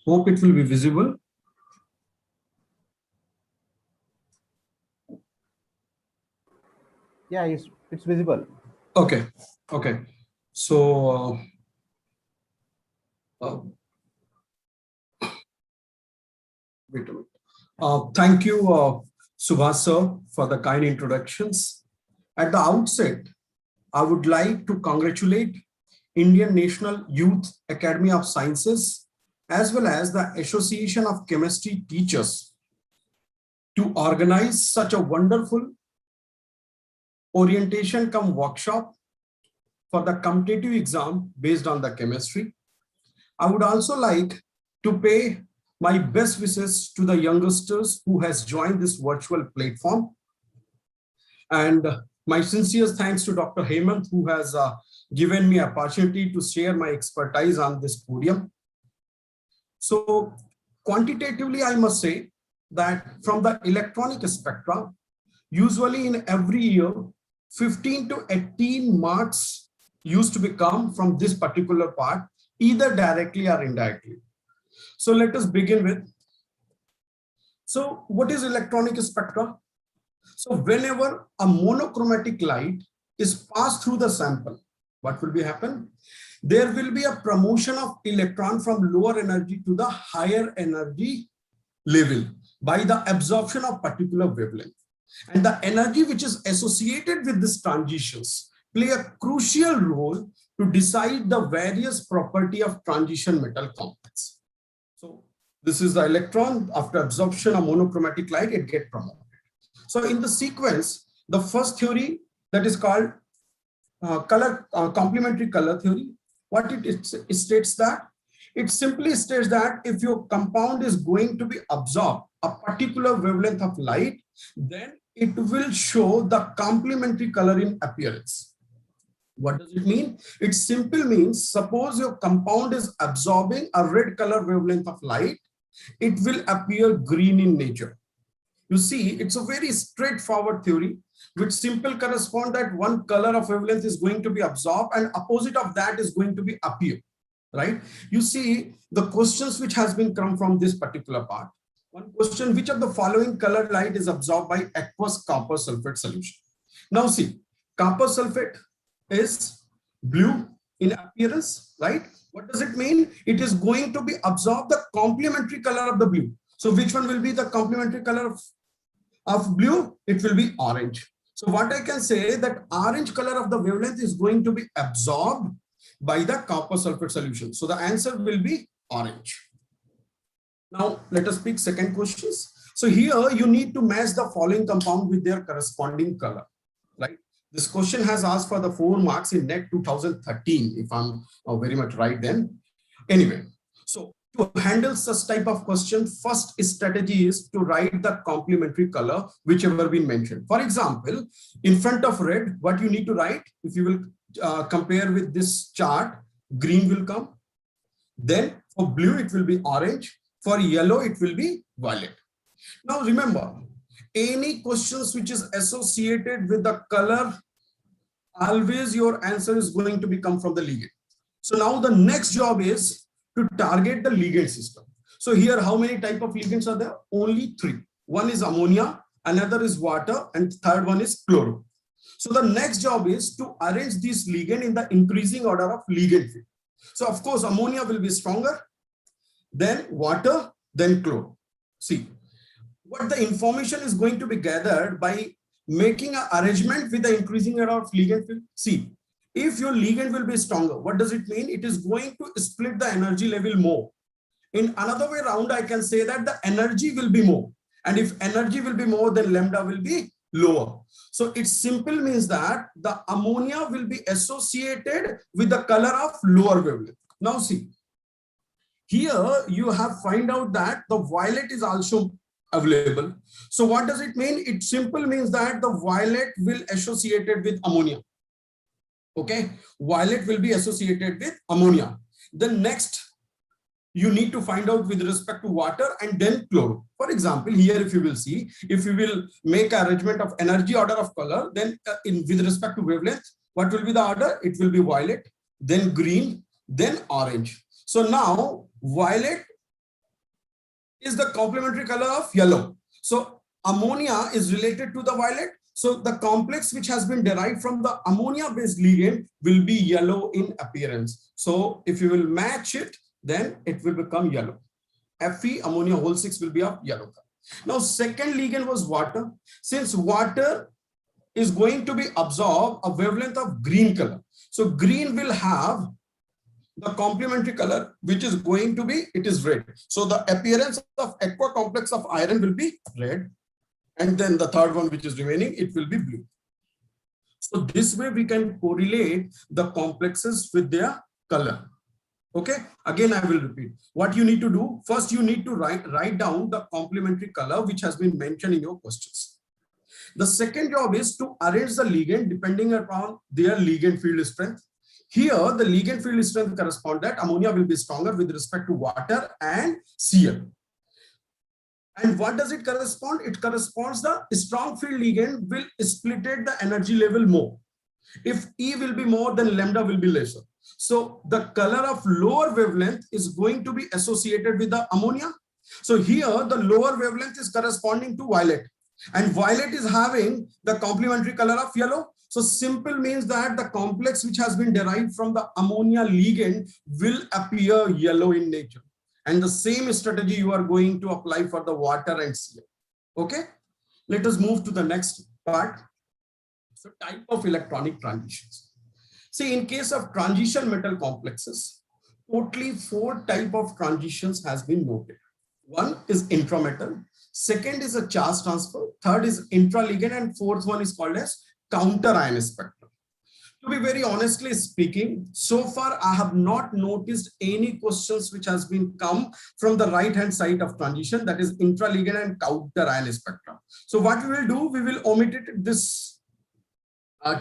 Hope it will be visible. Yeah, it's visible. Okay. Okay. So wait a minute. Thank you, Subhas sir, for the kind introductions. At the outset, I would like to congratulate Indian National Youth Academy of Sciences as well as the Association of Chemistry Teachers to organize such a wonderful orientation cum workshop for the competitive exam based on the chemistry. I would also like to pay my best wishes to the youngsters who has joined this virtual platform. And my sincere thanks to Dr. Hemant, who has given me opportunity to share my expertise on this podium. So quantitatively, I must say that from the electronic spectra, usually in every year, 15 to 18 marks used to become from this particular part, either directly or indirectly. So let us begin with. So what is electronic spectra? So whenever a monochromatic light is passed through the sample, what will be happen? There will be a promotion of electron from lower energy to the higher energy level by the absorption of particular wavelength. And the energy which is associated with these transitions play a crucial role to decide the various property of transition metal complex. So this is the electron. After absorption of monochromatic light, it gets promoted. So in the sequence, the first theory that is called complementary color theory, what it states that? It simply states that if your compound is going to be absorbed a particular wavelength of light, then it will show the complementary color in appearance. What does it mean? It simply means, suppose your compound is absorbing a red color wavelength of light, it will appear green in nature. You see, it's a very straightforward theory, which simple correspond that one color of wavelength is going to be absorbed and opposite of that is going to be appear, right? You see the questions which has been come from this particular part. One question, which of the following color light is absorbed by aqueous copper sulfate solution? Now see, copper sulfate is blue in appearance, right? What does it mean? It is going to be absorb the complementary color of the blue. So which one will be the complementary color of blue? It will be orange. So what I can say that orange color of the wavelength is going to be absorbed by the copper sulfate solution. So the answer will be orange. Now let us pick second questions. So here you need to match the following compound with their corresponding color, right? This question has asked for the 4 marks in NET 2013, if I'm very much right then. Anyway, so to handle such type of question, first strategy is to write the complementary color, whichever been mentioned. For example, in front of red, what you need to write, if you will compare with this chart, green will come. Then for blue, it will be orange. For yellow, it will be violet. Now remember, any questions which is associated with the color, always your answer is going to come from the ligand. So now the next job is to target the ligand system. So here, how many type of ligands are there? Only 3. One is ammonia, another is water, and third one is chloro. So the next job is to arrange this ligand in the increasing order of ligand field. So of course, ammonia will be stronger, then water, then chloro. See, what the information is going to be gathered by making an arrangement with the increasing order of ligand field. See, if your ligand will be stronger, what does it mean? It is going to split the energy level more. In another way around, I can say that the energy will be more. And if energy will be more, then lambda will be lower. So it simple means that the ammonia will be associated with the color of lower wavelength. Now see, here you have find out that the violet is also available. So what does it mean? It simple means that the violet will associated with ammonia. Okay, violet will be associated with ammonia. Then next, you need to find out with respect to water and then chloro. For example, here if you will see, if you will make arrangement of energy order of color, then with respect to wavelength, what will be the order? It will be violet, then green, then orange. So now violet is the complementary color of yellow. So ammonia is related to the violet. So the complex which has been derived from the ammonia based ligand will be yellow in appearance. So if you will match it, then it will become yellow. Fe ammonia whole 6 will be of yellow color. Now second ligand was water. Since water is going to be absorb a wavelength of green color, so green will have the complementary color which is going to be, it is red. So the appearance of aqua complex of iron will be red, and then the third one which is remaining, it will be blue. So this way we can correlate the complexes with their color. Okay, again I will repeat. What you need to do, first you need to write down the complementary color which has been mentioned in your questions. The second job is to arrange the ligand depending upon their ligand field strength. Here the ligand field strength corresponds that ammonia will be stronger with respect to water and Cl. And what does it correspond? It corresponds the strong field ligand will split the energy level more. If E will be more, then lambda will be lesser. So the color of lower wavelength is going to be associated with the ammonia. So here the lower wavelength is corresponding to violet, and violet is having the complementary color of yellow. So simple means that the complex which has been derived from the ammonia ligand will appear yellow in nature. And the same strategy you are going to apply for the water and Cl. Okay, let us move to the next part. So type of electronic transitions. See, in case of transition metal complexes, totally 4 type of transitions has been noted. One is intrametal, second is a charge transfer, third is intraligand, and fourth one is called as counter ion spectrum. To be very honestly speaking, so far I have not noticed any questions which has been come from the right hand side of transition, that is intraligand and counter ion spectrum. So what we will do, we will omit it this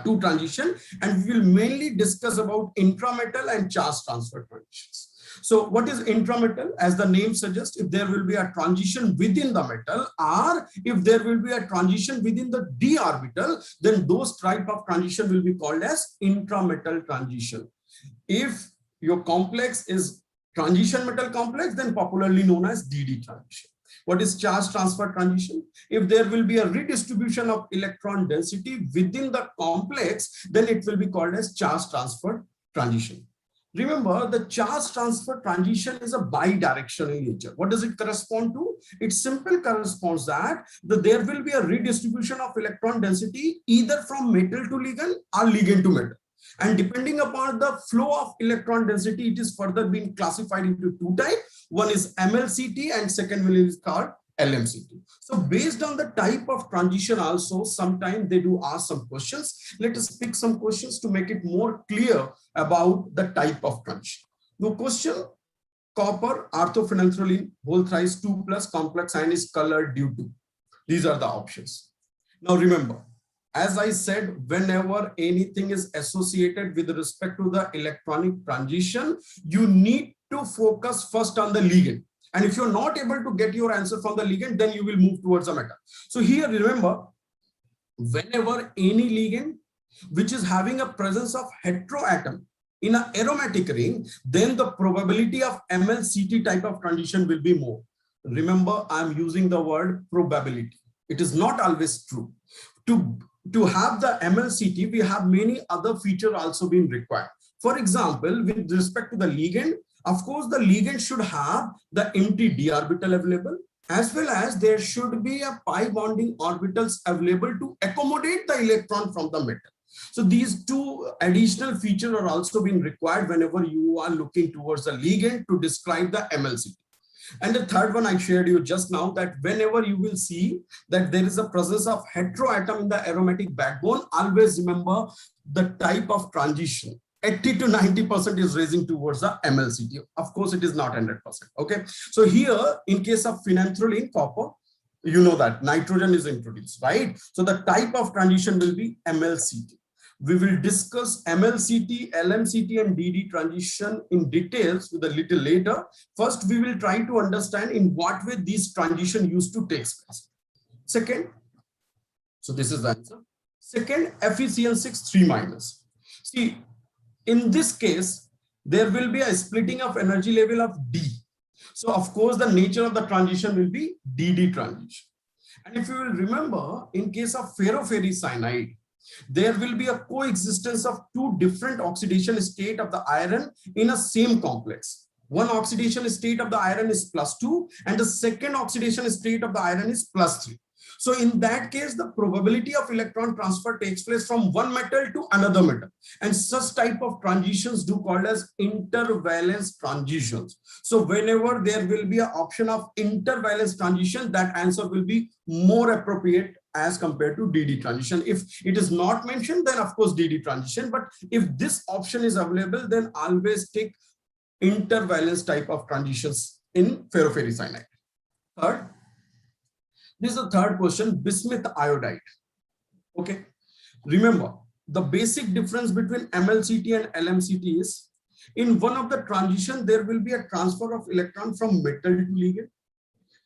2 transition, and we will mainly discuss about intrametal and charge transfer transitions. So what is intrametal? As the name suggests, if there will be a transition within the metal, or if there will be a transition within the d orbital, then those type of transition will be called as intrametal transition. If your complex is transition metal complex, then popularly known as DD transition. What is charge transfer transition? If there will be a redistribution of electron density within the complex, then it will be called as charge transfer transition. Remember, the charge transfer transition is a bidirectional in nature. What does it correspond to? It simply corresponds that there will be a redistribution of electron density either from metal to ligand or ligand to metal. And depending upon the flow of electron density, it is further being classified into 2 types. One is MLCT and second one is called LMCT. So based on the type of transition also, sometimes they do ask some questions. Let us pick some questions to make it more clear about the type of transition. The question, copper orthophenolphthalein whole thrice 2 plus complex ion is colored due to. These are the options. Now remember, as I said, whenever anything is associated with respect to the electronic transition, you need to focus first on the ligand. And if you're not able to get your answer from the ligand, then you will move towards the metal. So here, remember, whenever any ligand which is having a presence of heteroatom in an aromatic ring, then the probability of MLCT type of transition will be more. Remember, I'm using the word probability. It is not always true. To have the MLCT, we have many other features also being required. For example, with respect to the ligand, of course, the ligand should have the empty d orbital available, as well as there should be a pi bonding orbitals available to accommodate the electron from the metal. So these 2 additional features are also being required whenever you are looking towards the ligand to describe the MLCT. And the third one I shared you just now, that whenever you will see that there is a presence of heteroatom in the aromatic backbone, always remember the type of transition. 80 to 90% is raising towards the MLCT. Of course, it is not 100%. Okay. So here, in case of phenolphthalein copper, you know that nitrogen is introduced, right? So the type of transition will be MLCT. We will discuss MLCT, LMCT, and DD transition in details with a little later. First, we will try to understand in what way these transition used to take place. Second, so this is the answer. Second, FeCl6 3 minus. See, in this case, there will be a splitting of energy level of D. So of course, the nature of the transition will be DD transition. And if you will remember, in case of ferroferricyanide, there will be a coexistence of two different oxidation state of the iron in a same complex. One oxidation state of the iron is +2 and the second oxidation state of the iron is +3. So in that case, the probability of electron transfer takes place from one metal to another metal. And such type of transitions do called as intervalence transitions. So whenever there will be an option of intervalence transition, that answer will be more appropriate as compared to DD transition. If it is not mentioned, then of course DD transition. But if this option is available, then always take intervalence type of transitions in ferroferricyanide. Third, this is the third question, bismuth iodide. Okay, remember the basic difference between MLCT and LMCT is in one of the transition there will be a transfer of electron from metal to ligand,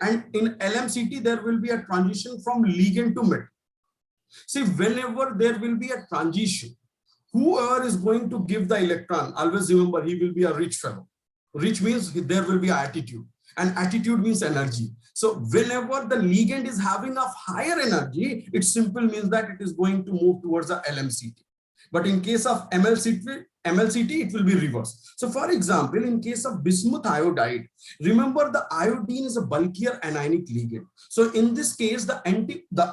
and in LMCT there will be a transition from ligand to metal. See, whenever there will be a transition, whoever is going to give the electron, always remember he will be a rich fellow. Rich means there will be attitude, and attitude means energy. So whenever the ligand is having a higher energy, it simply means that it is going to move towards the LMCT. But in case of MLCT, it will be reversed. So for example, in case of bismuth iodide, remember the iodine is a bulkier anionic ligand. So in this case, the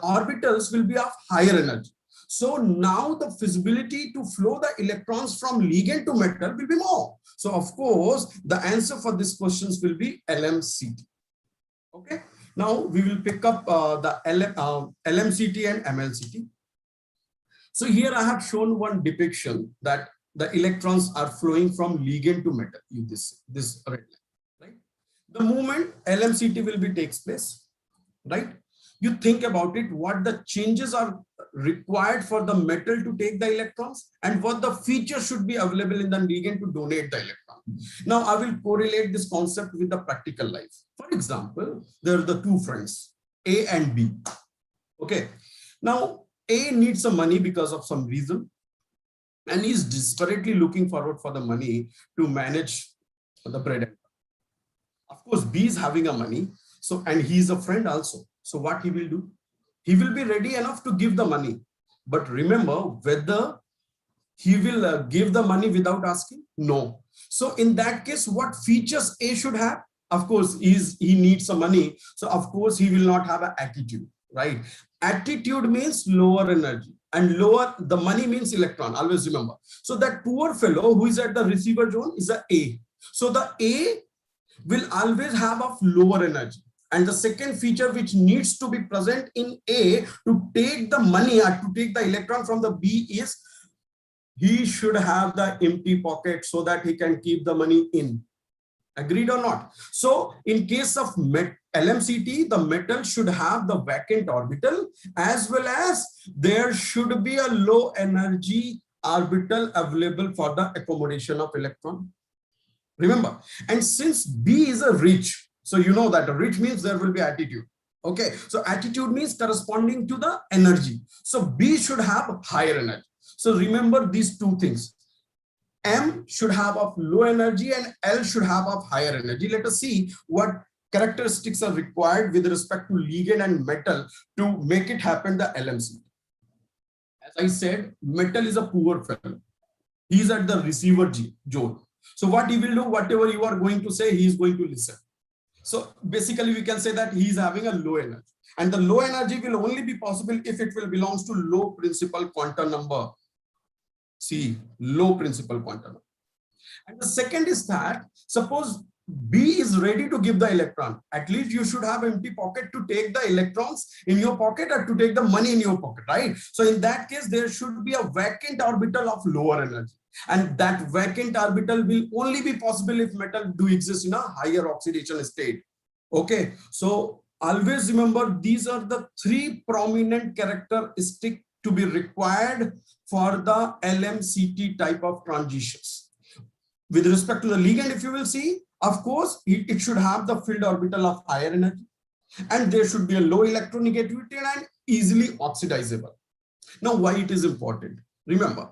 orbitals will be of higher energy. So now the feasibility to flow the electrons from ligand to metal will be more. So of course, the answer for these questions will be LMCT. Okay. Now we will pick up the LMCT and MLCT. So here I have shown one depiction that the electrons are flowing from ligand to metal. This red line, right? The moment LMCT will be takes place, right? You think about it, what the changes are required for the metal to take the electrons and what the features should be available in the ligand to donate the electron. Now I will correlate this concept with the practical life. For example, there are the two friends, A and B. Okay. Now A needs some money because of some reason, and he's desperately looking forward for the money to manage the bread. Of course, B is having a money, so and he's a friend also. So what he will do? He will be ready enough to give the money. But remember, whether he will give the money without asking? No. So in that case, what features A should have? Of course, he needs some money. So of course, he will not have an attitude, right? Attitude means lower energy, and lower, the money means electron, always remember. So that poor fellow who is at the receiver zone is a A. So the A will always have of lower energy. And the second feature which needs to be present in A to take the money or to take the electron from the B is he should have the empty pocket so that he can keep the money in. Agreed or not? So in case of LMCT, the metal should have the vacant orbital, as well as there should be a low energy orbital available for the accommodation of electron. Remember, and since B is a rich, so you know that a rich means there will be attitude. Okay, so attitude means corresponding to the energy. So B should have higher energy. So remember these two things. M should have of low energy and L should have of higher energy. Let us see what characteristics are required with respect to ligand and metal to make it happen the LMCT. As I said, metal is a poor fellow. He is at the receiver zone. So what he will do, whatever you are going to say, he is going to listen. So basically we can say that he is having a low energy, and the low energy will only be possible if it will belongs to low principal quantum number. See, low principal quantum number. And the second is that suppose B is ready to give the electron, at least you should have empty pocket to take the electrons in your pocket or to take the money in your pocket, right? So in that case, there should be a vacant orbital of lower energy. And that vacant orbital will only be possible if metal do exist in a higher oxidation state. Okay, so always remember these are the three prominent characteristics to be required for the LMCT type of transitions. With respect to the ligand, if you will see, of course, it should have the filled orbital of higher energy, and there should be a low electronegativity and easily oxidizable. Now, why it is important? Remember,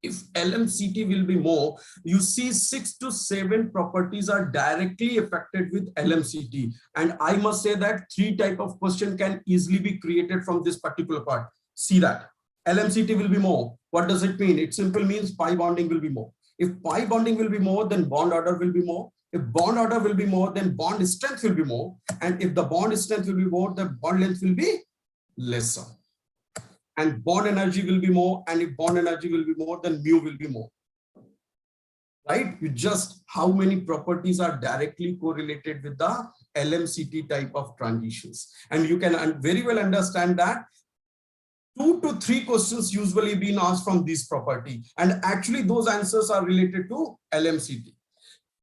if LMCT will be more, you see 6 to 7 properties are directly affected with LMCT. And I must say that 3 type of question can easily be created from this particular part. See that LMCT will be more. What does it mean? It simply means pi bonding will be more. If pi bonding will be more, then bond order will be more. If bond order will be more, then bond strength will be more. And if the bond strength will be more, the bond length will be lesser. And bond energy will be more, and if bond energy will be more, then mu will be more, right? You just how many properties are directly correlated with the LMCT type of transitions, and you can very well understand that 2 to 3 questions usually being asked from this property, and actually those answers are related to LMCT.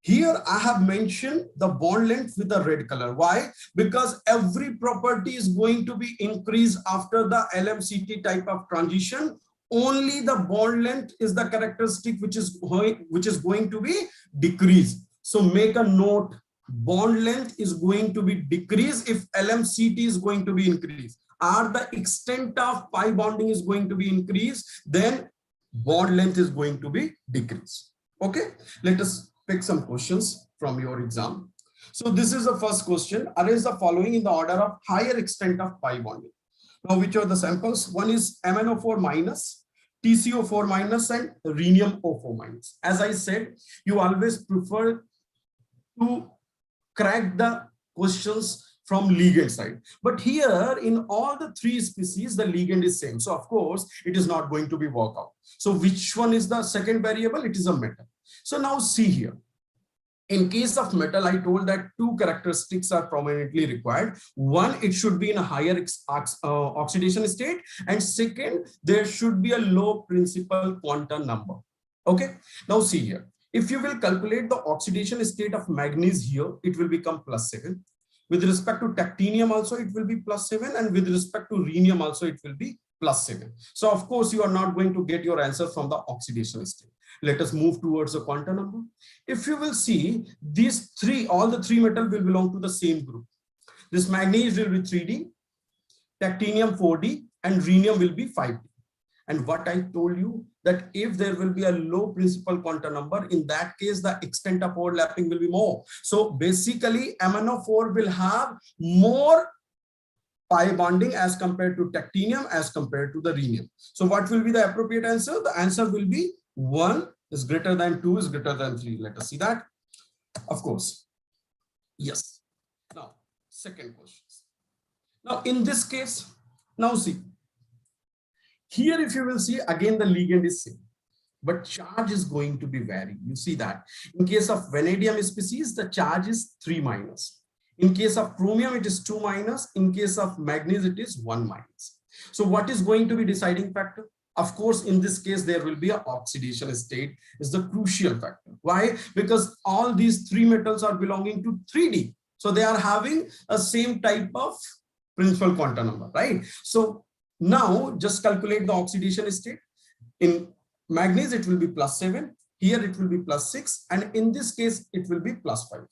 Here I have mentioned the bond length with the red color. Why? Because every property is going to be increased after the LMCT type of transition. Only the bond length is the characteristic which is going to be decreased. So make a note, bond length is going to be decreased if LMCT is going to be increased. Or the extent of pi bonding is going to be increased, then bond length is going to be decreased. Okay, let us pick some questions from your exam. So this is the first question. Arrange the following in the order of higher extent of pi bonding. Now, which are the samples? One is MnO4 minus, TCO4 minus, and rhenium O4 minus. As I said, you always prefer to crack the questions from ligand side, but here in all the 3 species the ligand is same, so of course it is not going to be work out. So which one is the second variable? It is a metal. So now see here, in case of metal, I told that 2 characteristics are prominently required. One, it should be in a higher oxidation state, and second, there should be a low principal quantum number. Okay, now see here, if you will calculate the oxidation state of manganese here, it will become +7. With respect to tactinium also it will be +7, and with respect to rhenium also it will be +7. So of course you are not going to get your answer from the oxidation state. Let us move towards the quantum number. If you will see, these 3, all the 3 metals will belong to the same group. This manganese will be 3D, tactinium 4D, and rhenium will be 5D. And what I told you, that if there will be a low principal quantum number, in that case the extent of overlapping will be more. So basically MnO4 will have more pi bonding as compared to tactinium as compared to the rhenium. So what will be the appropriate answer? The answer will be 1 is greater than 2 is greater than 3. Let us see that. Of course, yes. Now second question. Now in this case, now see here, if you will see, again the ligand is same, but charge is going to be varied. You see that in case of vanadium species the charge is 3 minus. In case of chromium it is 2 minus. In case of manganese it is 1 minus. So what is going to be deciding factor? Of course in this case there will be an oxidation state is the crucial factor. Why? Because all these 3 metals are belonging to 3D, so they are having a same type of principal quantum number, right? So now just calculate the oxidation state. In manganese it will be +7, here it will be +6, and in this case it will be +5.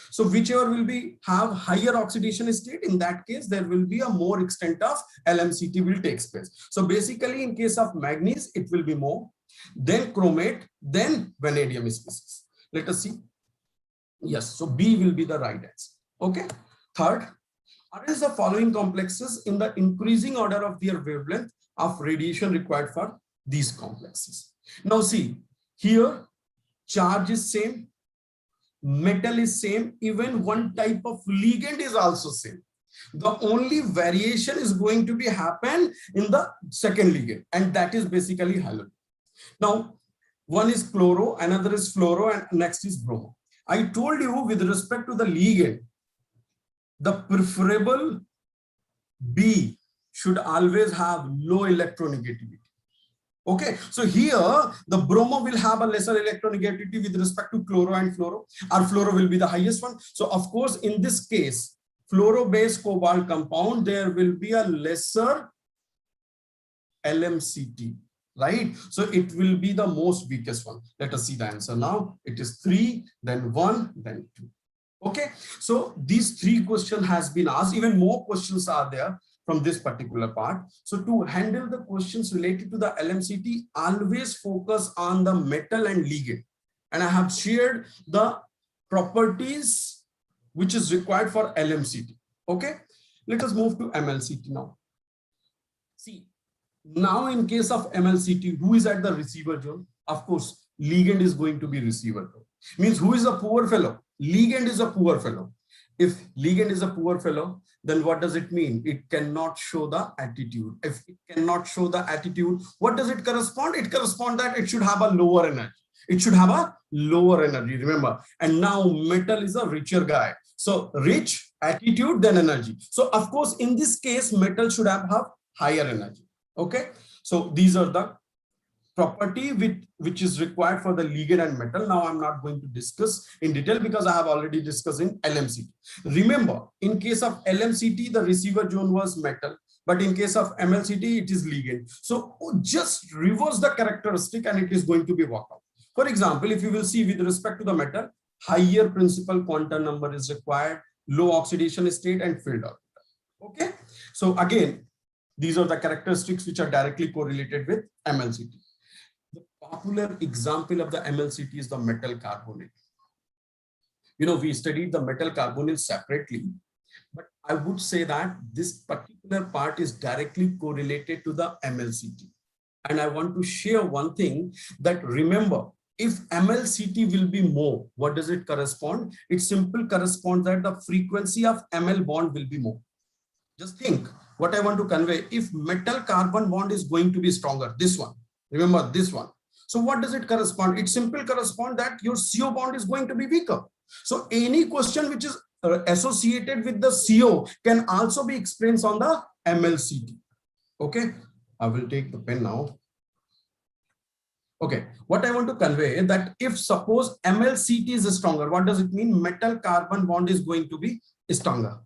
So whichever will be have higher oxidation state, in that case there will be a more extent of LMCT will take place. So basically in case of manganese it will be more, then chromate, then vanadium species. Let us see. Yes, so B will be the right answer. Okay. Third, arrange the following complexes in the increasing order of their wavelength of radiation required for these complexes. Now see, here charge is same, metal is same, even one type of ligand is also same. The only variation is going to be happen in the second ligand, and that is basically halogen. Now one is chloro, another is fluoro, and next is bromo. I told you with respect to the ligand, the preferable B should always have low electronegativity. Okay, so here the bromo will have a lesser electronegativity with respect to chloro and fluoro, or fluoro will be the highest one. So of course in this case, fluoro-based cobalt compound, there will be a lesser LMCT, right? So it will be the most weakest one. Let us see the answer now. It is 3, then 1, then 2. Okay, so these 3 questions has been asked. Even more questions are there. from this particular part. So to handle the questions related to the LMCT, always focus on the metal and ligand. And I have shared the properties which is required for LMCT. Okay, let us move to MLCT now. See, now in case of MLCT, who is at the receiver zone? Of course, ligand is going to be receiver zone. Means who is a poor fellow? Ligand is a poor fellow. If ligand is a poor fellow, then what does it mean? It cannot show the attitude. If it cannot show the attitude, what does it correspond? It corresponds that it should have a lower energy. It should have a lower energy, remember. And now metal is a richer guy. So rich, attitude, then energy. So of course, in this case, metal should have higher energy. Okay. So these are the property which is required for the ligand and metal. Now I'm not going to discuss in detail because I have already discussed in LMCT. Remember, in case of LMCT, the receiver zone was metal, but in case of MLCT, it is ligand. So just reverse the characteristic and it is going to be worked out. For example, if you will see with respect to the metal, higher principal quantum number is required, low oxidation state and filled orbital. Okay. So again, these are the characteristics which are directly correlated with MLCT. The popular example of the MLCT is the metal carbonyl. You know, we studied the metal carbonyl separately, but I would say that this particular part is directly correlated to the MLCT. And I want to share one thing that remember, if MLCT will be more, what does it correspond? It simply corresponds that the frequency of ML bond will be more. Just think what I want to convey. If metal carbon bond is going to be stronger, this one, remember this one. So what does it correspond? It simply corresponds that your CO bond is going to be weaker. So any question which is associated with the CO can also be explained on the MLCT. Okay, I will take the pen now. Okay, what I want to convey is that if suppose MLCT is stronger, what does it mean? Metal carbon bond is going to be stronger,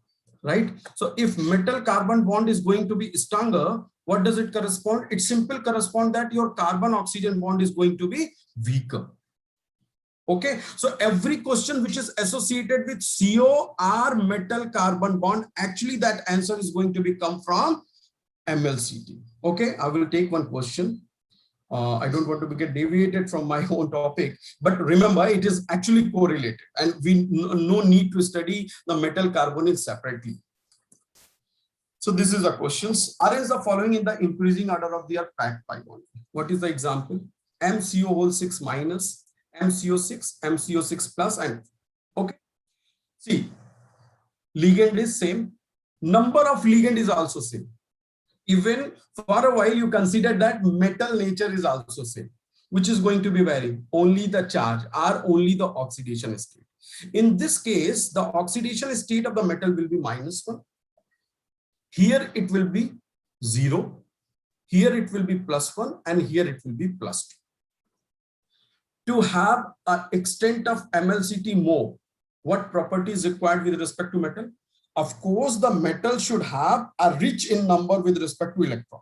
right? So if metal carbon bond is going to be stronger, what does it correspond? It simply corresponds that your carbon oxygen bond is going to be weaker. Okay, so every question which is associated with CO or metal carbon bond, actually that answer is going to be come from MLCT. Okay, I will take one question. I don't want to get deviated from my own topic, but remember it is actually correlated and we no need to study the metal carbonyl separately. So this is the questions. Arrange the following in the increasing order of their packed pi bond. What is the example? MCO whole 6 minus, MCO6, MCO6 plus, and okay. See, ligand is same. Number of ligand is also same. Even for a while you consider that metal nature is also same, which is going to be varying. Only the charge or only the oxidation state. In this case, the oxidation state of the metal will be -1. Here it will be 0. Here it will be +1 and here it will be +2. To have an extent of MLCT more, what property is required with respect to metal? Of course, the metal should have a rich in number with respect to electron.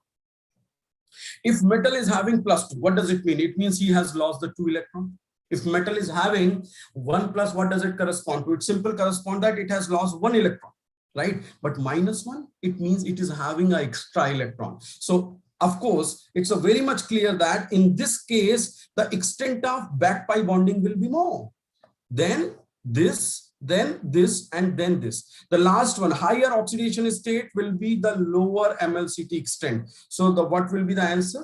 If metal is having +2, what does it mean? It means he has lost the 2 electron. If metal is having 1+, what does it correspond to? It simply corresponds that it has lost 1 electron, right? But -1, it means it is having an extra electron. So of course, it's a very much clear that in this case, the extent of back pi bonding will be more. Then this, then this, and then this. The last one, higher oxidation state, will be the lower MLCT extent. So what will be the answer?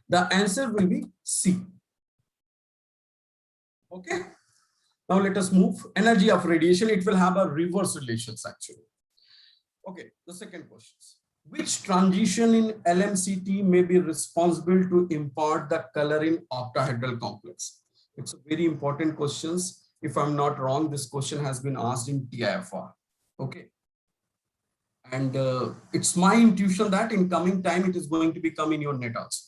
The answer will be C. Okay. Now let us move. Energy of radiation, it will have a reverse relations actually. Okay, the second question. Which transition in LMCT may be responsible to impart the color in octahedral complex? It's a very important question. If I'm not wrong, this question has been asked in TIFR. Okay. And it's my intuition that in coming time, it is going to become in your net also.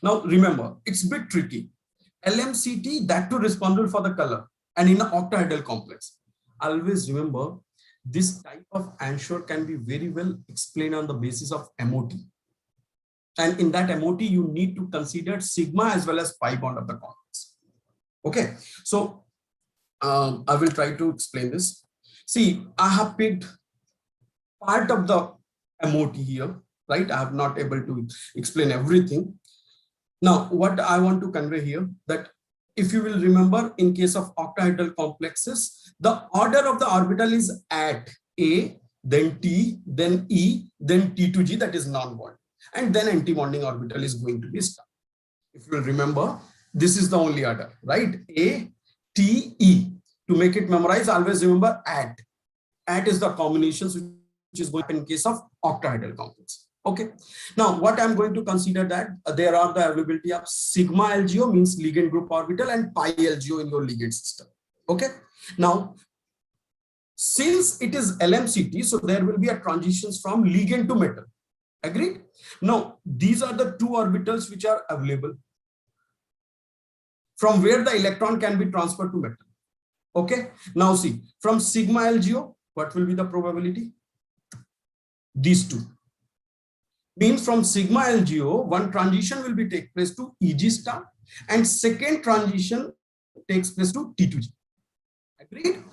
Now, remember, it's a bit tricky. LMCT, that too responsible for the color and in an octahedral complex. Always remember, this type of answer can be very well explained on the basis of MOT. And in that MOT, you need to consider sigma as well as pi bond of the complex. Okay. So, I will try to explain this. See, I have picked part of the MOT here, right? I am not able to explain everything. Now, what I want to convey here, that if you will remember, in case of octahedral complexes, the order of the orbital is at A, then T, then E, then T to G, that is non-bond, and then anti-bonding orbital is going to be star. If you will remember, this is the only order, right? A, T, E. To make it memorize, always remember at. At is the combinations which is going to happen in case of octahedral complex. Okay. Now, what I'm going to consider that there are the availability of sigma LGO, means ligand group orbital, and pi LGO in your ligand system. Okay. Now, since it is LMCT, so there will be a transitions from ligand to metal. Agreed? Now, these are the two orbitals which are available from where the electron can be transferred to metal. Okay. Now see, from sigma LGO, what will be the probability? These two. Means from sigma LGO, one transition will be take place to EG star, and second transition takes place to T2G. Agreed?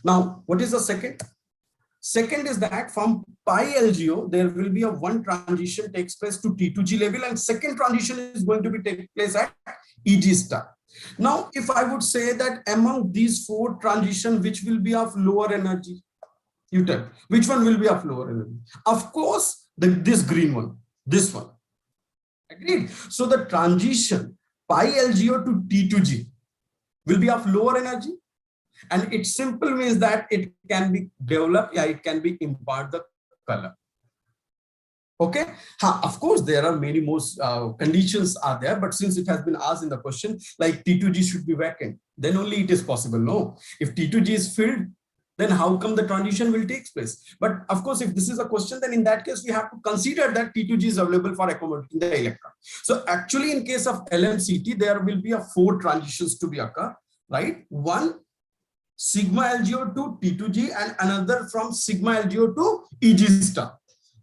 Now, what is the second? Second is that from pi LGO, there will be a one transition takes place to T2G level, and second transition is going to be take place at EG star. Now, if I would say that among these four transitions, which will be of lower energy? You tell, which one will be of lower energy? Of course, this green one, this one. Agreed? So the transition pi LGO to T2G will be of lower energy, and it simple means that it can be developed, yeah, it can be impart the color. Okay. Of course, there are many more conditions are there, but since it has been asked in the question, like T2G should be vacant, then only it is possible. No, if T2G is filled, then how come the transition will take place? But of course, if this is a question, then in that case, we have to consider that T2G is available for accommodating the electron. So actually, in case of LMCT, there will be a four transitions to be occur, right? One, sigma LGO to T2G, and another from sigma LGO to EG star.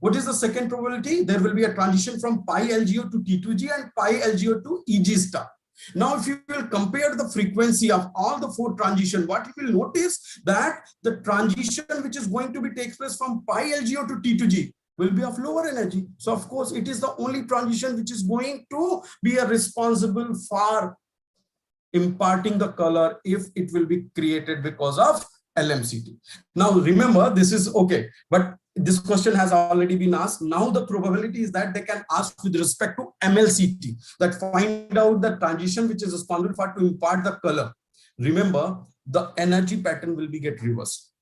What is the second probability? There will be a transition from pi LGO to T2G and pi LGO to EG star. Now, if you will compare the frequency of all the four transitions, what you will notice that the transition which is going to be takes place from pi LGO to T2G will be of lower energy. So, of course, it is the only transition which is going to be responsible for imparting the color if it will be created because of LMCT. Now, remember, this is okay, but this question has already been asked. Now the probability is that they can ask with respect to MLCT, that find out the transition which is responsible for to impart the color. Remember, the energy pattern will be get reversed.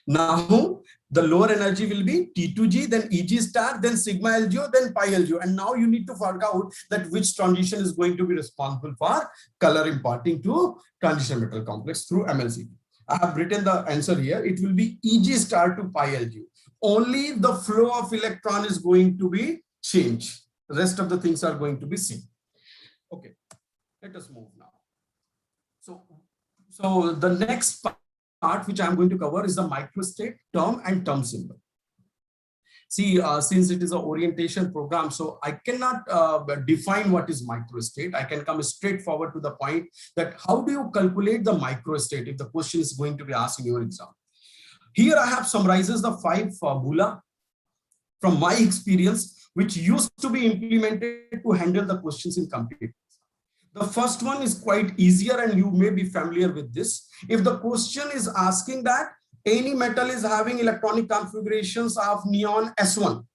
Now the lower energy will be T2G, then EG star, then sigma LGO, then pi LGO, and now you need to find out that which transition is going to be responsible for color imparting to transition metal complex through MLCT. I have written the answer here. It will be EG star to pi LGO. Only the flow of electron is going to be changed. The rest of the things are going to be same. Okay, let us move now. So the next part which I'm going to cover is the microstate term and term symbol. See, since it is an orientation program, so I cannot define what is microstate. I can come straight forward to the point that how do you calculate the microstate if the question is going to be asked in your exam. Here I have summarizes the 5 formula from my experience, which used to be implemented to handle the questions in competitive. The first one is quite easier and you may be familiar with this. If the question is asking that any metal is having electronic configurations of neon S1,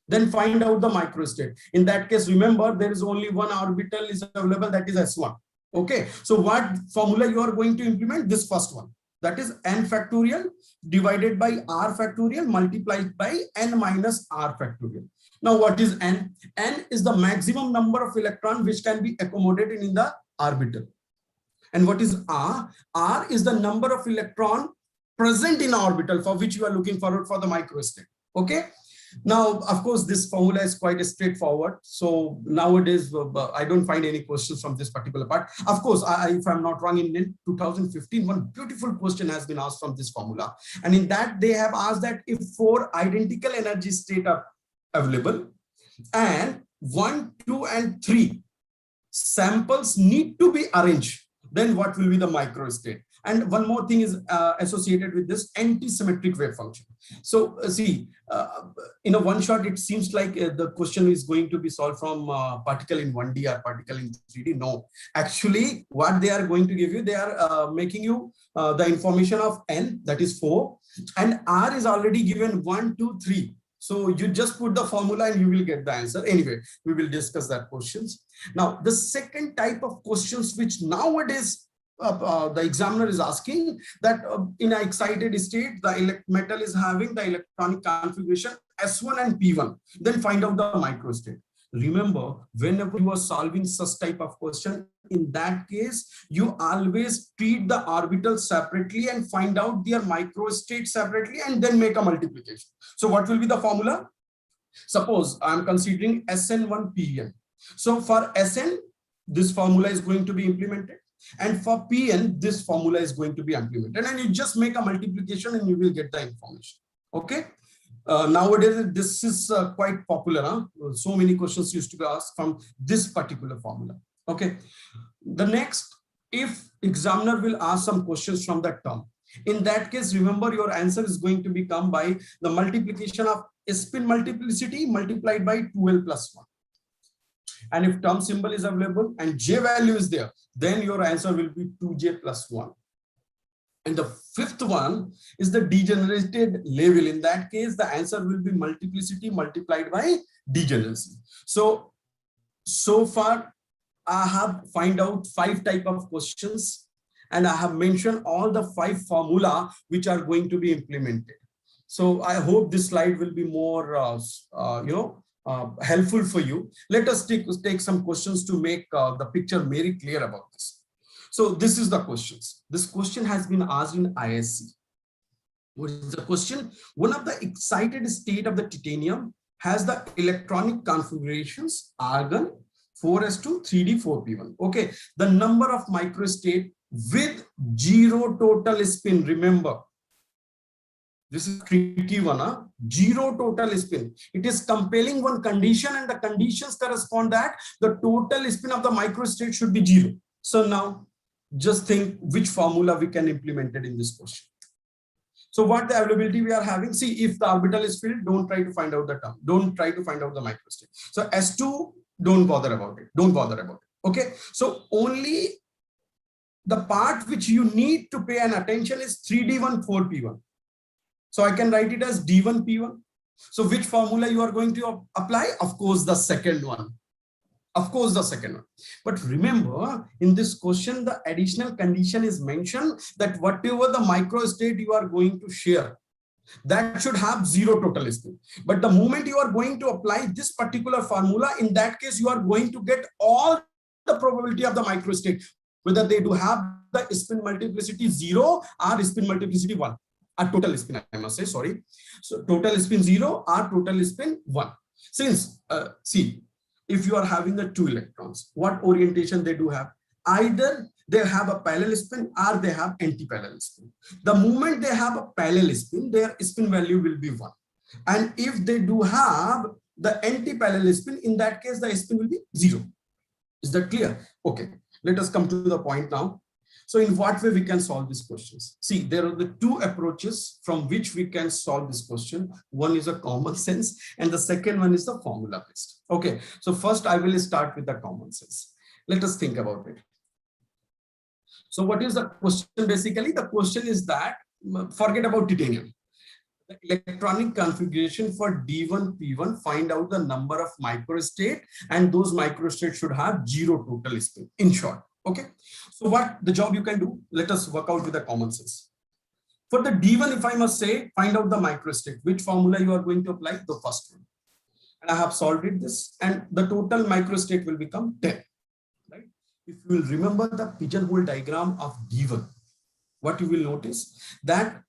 then find out the microstate. In that case, remember there is only one orbital is available, that is S1. Okay, so what formula you are going to implement? This first one. That is n factorial divided by r factorial multiplied by n minus r factorial. Now, what is n? N is the maximum number of electrons which can be accommodated in the orbital. And what is r? R is the number of electrons present in orbital for which you are looking forward for the microstate. Okay. Now, of course, this formula is quite straightforward. So nowadays, I don't find any questions from this particular part. Of course, if I'm not wrong, in 2015, one beautiful question has been asked from this formula. And in that, they have asked that if 4 identical energy states are available and 1, 2, and 3 samples need to be arranged, then what will be the microstate? And one more thing is associated with this anti-symmetric wave function. So see, in a one shot, it seems like the question is going to be solved from particle in 1D or particle in 3D. No, actually, what they are going to give you, they are making you the information of n, that is 4, and r is already given 1, 2, 3. So you just put the formula and you will get the answer. Anyway, we will discuss that questions. Now, the second type of questions which nowadays the examiner is asking, that in an excited state, the metal is having the electronic configuration S1 and P1. Then find out the microstate. Remember, whenever you are solving such type of question, in that case, you always treat the orbitals separately and find out their microstate separately and then make a multiplication. So what will be the formula? Suppose I am considering SN1PN. So for SN, this formula is going to be implemented. And for PN, this formula is going to be implemented. And you just make a multiplication and you will get the information. Okay. Nowadays, this is quite popular. Huh? So many questions used to be asked from this particular formula. Okay. The next, if examiner will ask some questions from that term, in that case, remember your answer is going to become by the multiplication of spin multiplicity multiplied by 2l plus 1. And if term symbol is available and j value is there, then your answer will be 2j plus 1. And the fifth one is the degenerated level. In that case, the answer will be multiplicity multiplied by degeneracy. So far, I have find out 5 type of questions, and I have mentioned all the 5 formula which are going to be implemented. So I hope this slide will be more, helpful for you. Let us take some questions to make the picture very clear about this. So this is the questions. This question has been asked in ISC. What is the question? One of the excited state of the titanium has the electronic configurations argon 4s2 3d 4p1. Okay, the number of microstate with 0 total spin. Remember, this is tricky one. 0 total spin. It is compelling one condition, and the conditions correspond that the total spin of the microstate should be 0. So now, just think which formula we can implement it in this question. So what the availability we are having? See, if the orbital is filled, don't try to find out the term. Don't try to find out the microstate. So S2, don't bother about it. Don't bother about it. Okay. So only the part which you need to pay an attention is 3D1 4P1. So I can write it as D1 P1. So which formula you are going to apply? Of course, the second one. Of course, the second one. But remember, in this question, the additional condition is mentioned that whatever the microstate you are going to share, that should have 0 total spin. But the moment you are going to apply this particular formula, in that case, you are going to get all the probability of the microstate, whether they do have the spin multiplicity 0 or spin multiplicity 1. Or total spin, I must say, sorry. So total spin 0 or total spin 1. Since, see, if you are having the 2 electrons, what orientation they do have? Either they have a parallel spin or they have anti-parallel spin. The moment they have a parallel spin, their spin value will be 1. And if they do have the anti-parallel spin, in that case, the spin will be 0. Is that clear? Okay, let us come to the point now. So in what way we can solve these questions? See, there are the 2 approaches from which we can solve this question. One is a common sense and the second one is the formula based. Okay, so first I will start with the common sense. Let us think about it. So what is the question? Basically, the question is that, forget about titanium. The electronic configuration for D1, P1, find out the number of microstate, and those microstates should have 0 total spin, in short. Okay, so what the job you can do? Let us work out with the common sense. For the D1, if I must say, find out the microstate. Which formula you are going to apply? The first one. And I have solved this, and the total microstate will become 10. Right? If you will remember the pigeonhole diagram of D1, what you will notice that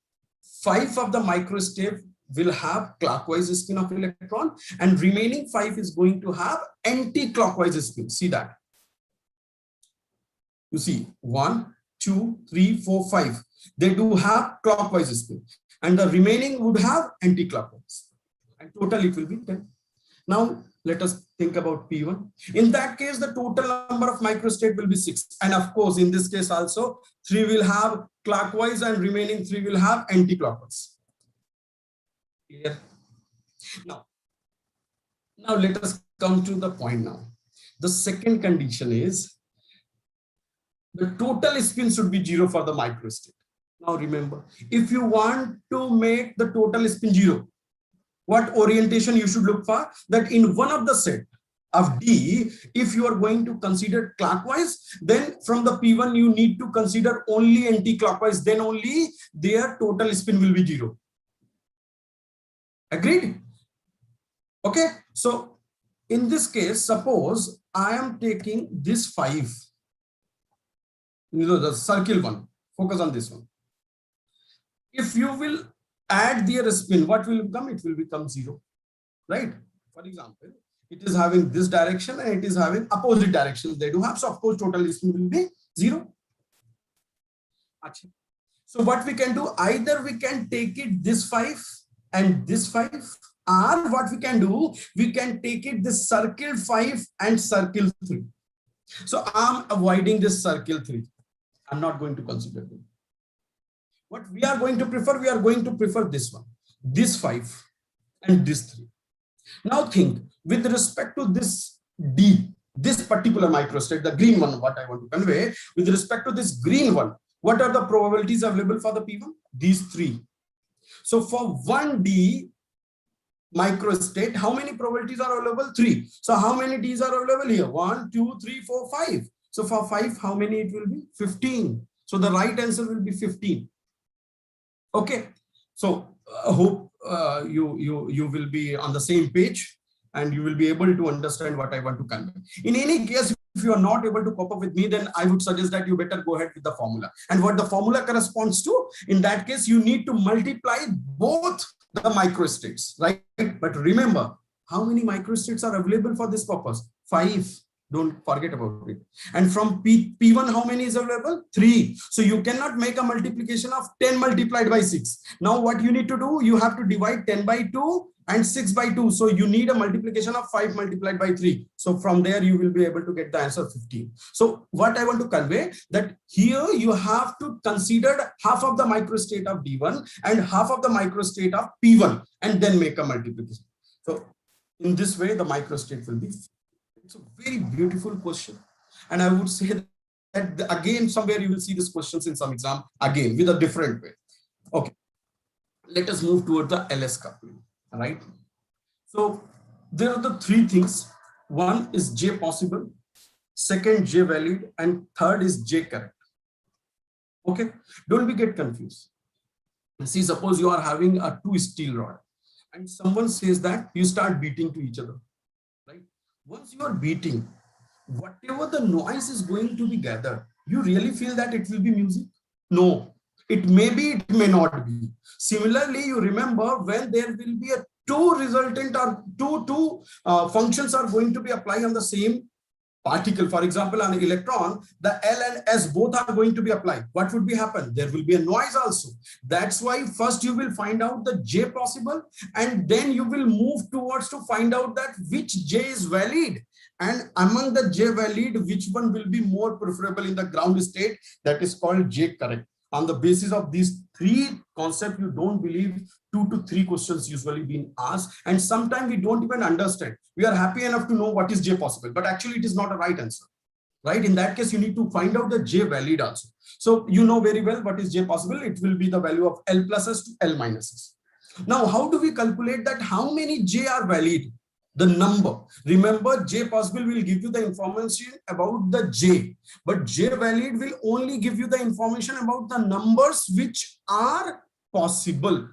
5 of the microstate will have clockwise spin of electron, and remaining 5 is going to have anti-clockwise spin. See that. You see 1, 2, 3, 4, 5. They do have clockwise spin, and the remaining would have anti-clockwise. And total it will be 10. Now let us think about P1. In that case, the total number of microstate will be 6. And of course, in this case also, 3 will have clockwise and remaining 3 will have anti-clockwise. Clear? Now let us come to the point now. The second condition is the total spin should be 0 for the microstate. Now remember, if you want to make the total spin 0, what orientation you should look for? That in one of the set of D, if you are going to consider clockwise, then from the P1 you need to consider only anti-clockwise, then only their total spin will be 0. Agreed? Okay, so in this case, suppose I am taking this 5, the circle one, focus on this one. If you will add their spin, what will become? It will become 0, right? For example, it is having this direction and it is having opposite directions. They do have, so of course total spin will be 0. So what we can do, either we can take it this 5 and this 5, or what we can do, we can take it this circle 5 and circle 3. So I'm avoiding this circle 3. I'm not going to consider it. What we are going to prefer, we are going to prefer this one, this 5 and this 3. Now think, with respect to this D, this particular microstate, the green one, what I want to convey, with respect to this green one, what are the probabilities available for the P1? These 3. So for 1D microstate, how many probabilities are available? 3. So how many Ds are available here? 1, 2, 3, 4, 5. So for 5, how many it will be? 15. So the right answer will be 15. Okay. So I hope you will be on the same page and you will be able to understand what I want to convey. In any case, if you are not able to cope up with me, then I would suggest that you better go ahead with the formula. And what the formula corresponds to, in that case, you need to multiply both the microstates, right? But remember, how many microstates are available for this purpose? 5. Don't forget about it. And from P1, how many is available? 3. So you cannot make a multiplication of 10 multiplied by 6. Now what you need to do, you have to divide 10 by 2 and 6 by 2. So you need a multiplication of 5 multiplied by 3. So from there you will be able to get the answer 15. So what I want to convey, that here you have to consider half of the microstate of D1 and half of the microstate of P1 and then make a multiplication. So in this way the microstate will be. It's a very beautiful question. And I would say that again, somewhere you will see these questions in some exam again with a different way. Okay. Let us move toward the LS coupling. Right. So there are the 3 things. One is J possible, second J valid, and third is J correct. Okay. Don't be get confused. See, suppose you are having a 2 steel rod and someone says that you start beating to each other. Once you are beating, whatever the noise is going to be gathered, you really feel that it will be music? No, it may be, it may not be. Similarly, you remember when there will be a 2 resultant or two functions are going to be applied on the same particle. For example, on an electron, the L and S both are going to be applied. What would be happen? There will be a noise also. That's why first you will find out the J possible and then you will move towards to find out that which J is valid. And among the J valid, which one will be more preferable in the ground state? That is called J correct. On the basis of these 3 concepts, you don't believe 2 to 3 questions usually being asked. And sometimes we don't even understand. We are happy enough to know what is J possible, but actually it is not a right answer. Right? In that case, you need to find out the J valid also. So you know very well what is J possible. It will be the value of L plus S to L minus S. Now, how do we calculate that? How many J are valid? The number. Remember, J possible will give you the information about the J, but J valid will only give you the information about the numbers which are possible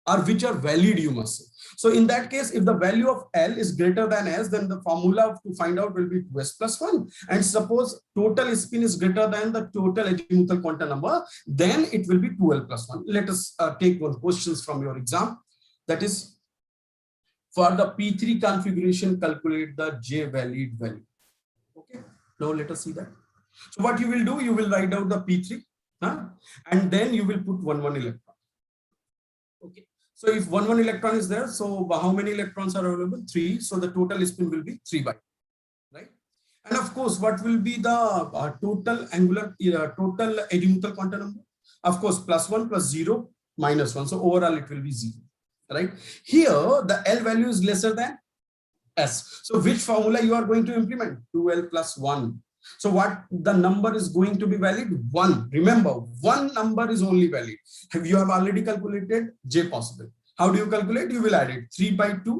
or which are valid, you must say. So in that case, if the value of L is greater than S, then the formula to find out will be 2S plus 1. And suppose total spin is greater than the total azimuthal quantum number, then it will be 2L plus 1. Let us take one questions from your exam. That is, for the P3 configuration, calculate the J valid value. Okay. Now let us see that. So what you will do, you will write out the P3, and then you will put 1 electron. Okay. So if one electron is there, so how many electrons are available? 3. So the total spin will be 3 by 2, right? And of course, what will be the total angular, total azimuthal quantum number? Of course, +1 + 0 -1. So overall it will be 0, right? Here the L value is lesser than S. So which formula you are going to implement? 2L + 1. So what the number is going to be valid? 1. Remember, one number is only valid. You have already calculated J possible. How do you calculate? You will add it 3 by 2,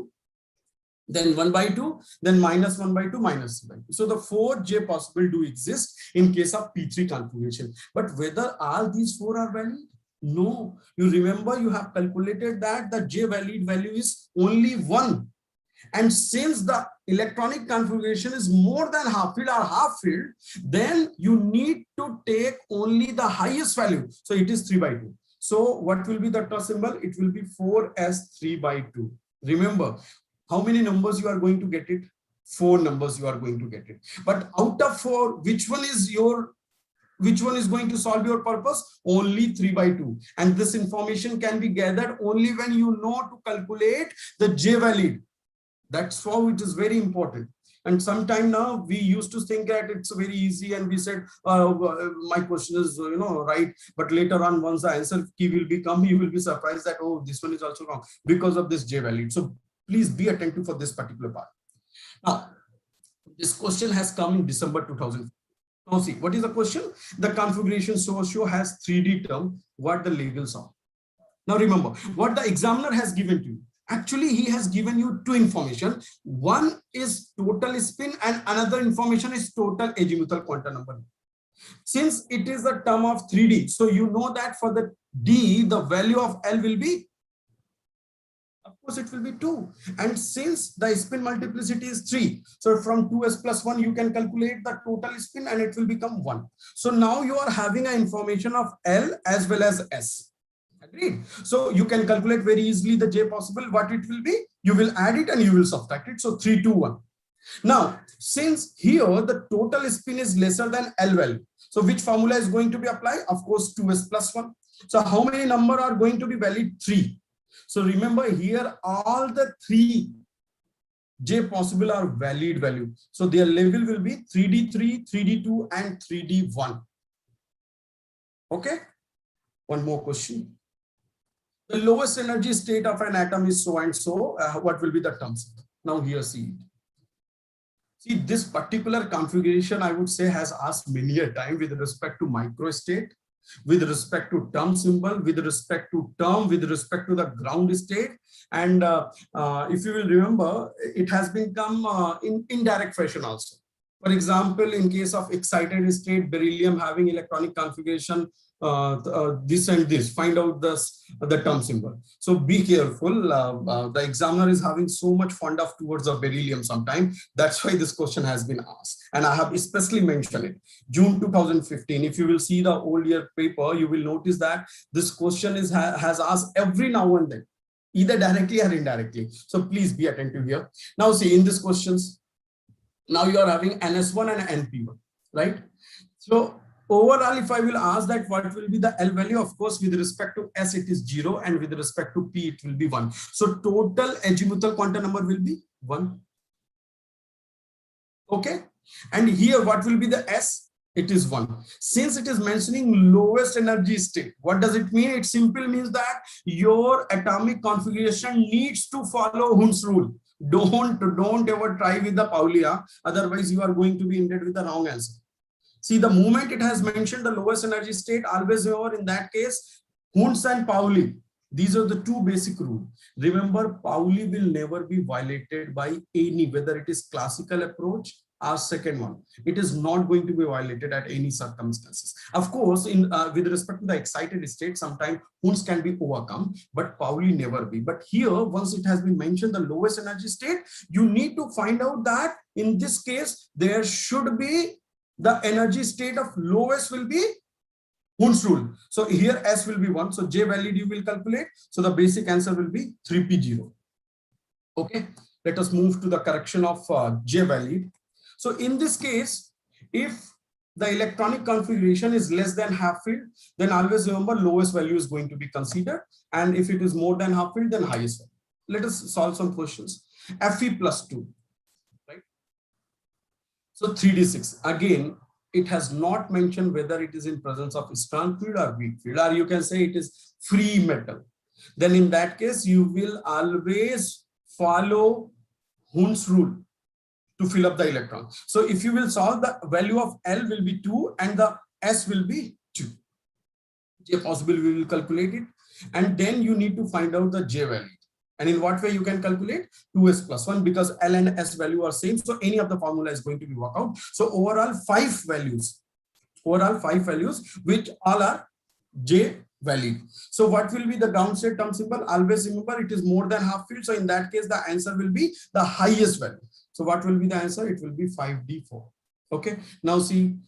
then 1 by 2, then -1 by 2, -3 by 2. So the 4 J possible do exist in case of P3 configuration. But whether all these 4 are valid? No. You remember, you have calculated that the J valid value is only 1. And since the electronic configuration is more than half filled or half filled, then you need to take only the highest value. So it is 3 by 2. So what will be the TOS symbol? It will be 4s3 by 2. Remember, how many numbers you are going to get it? 4 numbers you are going to get it. But out of 4, which one is going to solve your purpose? Only 3 by 2. And this information can be gathered only when you know to calculate the J valid. That's how it is very important. And sometime now we used to think that it's very easy, and we said, my question is, right. But later on, once the answer key will become, you will be surprised that, oh, this one is also wrong because of this J valid. So please be attentive for this particular part. Now, this question has come in December 2000. Now see, what is the question? The configuration source show has 3D term. What the labels are? Now remember, what the examiner has given to you. Actually, he has given you 2 information. One is total spin and another information is total azimuthal quantum number. Since it is a term of 3D, so you know that for the D, the value of L will be, of course, it will be 2. And since the spin multiplicity is 3, so from 2s + 1, you can calculate the total spin and it will become 1. So now you are having an information of L as well as S. Agreed. So you can calculate very easily the J possible. What it will be? You will add it and you will subtract it. So 3, 2, 1. Now, since here the total spin is lesser than L value, so which formula is going to be applied? Of course, 2s + 1. So how many number are going to be valid? 3. So remember, here all the 3 J possible are valid value. So their level will be 3D3, 3D2, and 3D1. Okay. One more question. The lowest energy state of an atom is so and so. What will be the terms? Now here, see. See, this particular configuration, I would say, has asked many a time with respect to microstate, with respect to term symbol, with respect to term, with respect to the ground state. And if you will remember, it has been come in indirect fashion also. For example, in case of excited state, beryllium having electronic configuration, this and this, find out the term symbol. So be careful. The examiner is having so much fond of towards the beryllium sometime. That's why this question has been asked. And I have especially mentioned it. June 2015. If you will see the old year paper, you will notice that this question has asked every now and then, either directly or indirectly. So please be attentive here. Now see, in these questions, now you are having NS1 and NP1, right? So overall, if I will ask that what will be the L value, of course, with respect to S, it is 0, and with respect to P, it will be 1. So total azimuthal quantum number will be 1. Okay. And here, what will be the S? It is 1. Since it is mentioning lowest energy state, what does it mean? It simply means that your atomic configuration needs to follow Hund's rule. Don't ever try with the Pauli, otherwise you are going to be ended with the wrong answer. See, the moment it has mentioned the lowest energy state, always remember in that case, Hund's and Pauli, these are the 2 basic rules. Remember, Pauli will never be violated by any, whether it is classical approach or second one. It is not going to be violated at any circumstances. Of course, in with respect to the excited state, sometimes Hund's can be overcome, but Pauli never be. But here, once it has been mentioned the lowest energy state, you need to find out that in this case, there should be the energy state of lowest will be Hund's rule. So here S will be 1. So J valid you will calculate. So the basic answer will be 3P0. Okay. Let us move to the correction of J valid. So in this case, if the electronic configuration is less than half filled, then always remember lowest value is going to be considered. And if it is more than half filled, then highest value. Let us solve some questions. Fe plus 2, right? So 3d6. Again, it has not mentioned whether it is in presence of strong field or weak field, or you can say it is free metal. Then in that case, you will always follow Hund's rule to fill up the electron. So if you will solve, the value of L will be 2 and the S will be 2. J possible, we will calculate it. And then you need to find out the J value. And in what way you can calculate? 2s plus 1, because L and S value are same. So any of the formula is going to be worked out. So overall 5 values, which all are J valid. So what will be the downside term symbol? Always remember it is more than half filled. So in that case, the answer will be the highest value. So what will be the answer? It will be 5d4. Okay. Now see,